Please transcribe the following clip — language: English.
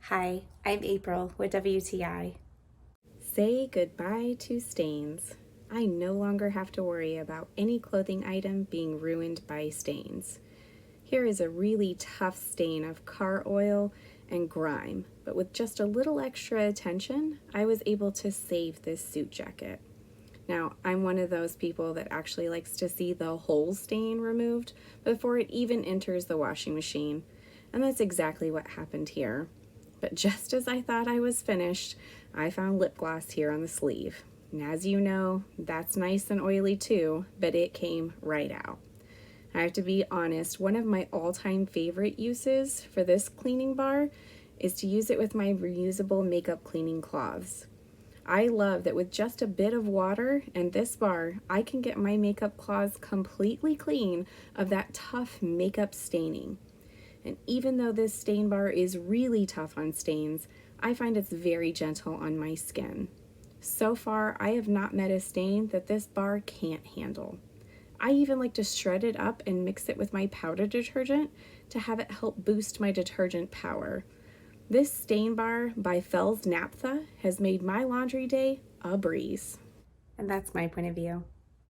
Hi, I'm April with WTI. Say goodbye to stains. I no longer have to worry about any clothing item being ruined by stains. Here is a really tough stain of car oil and grime, but with just a little extra attention, I was able to save this suit jacket. Now, I'm one of those people that actually likes to see the whole stain removed before it even enters the washing machine, and that's exactly what happened here. But just as I thought I was finished, I found lip gloss here on the sleeve. And as you know, that's nice and oily too, but it came right out. I have to be honest, one of my all-time favorite uses for this cleaning bar is to use it with my reusable makeup cleaning cloths. I love that with just a bit of water and this bar, I can get my makeup cloths completely clean of that tough makeup staining. And even though this stain bar is really tough on stains, I find it's very gentle on my skin. So far, I have not met a stain that this bar can't handle. I even like to shred it up and mix it with my powder detergent to have it help boost my detergent power. This stain bar by Fels Naptha has made my laundry day a breeze. And that's my point of view.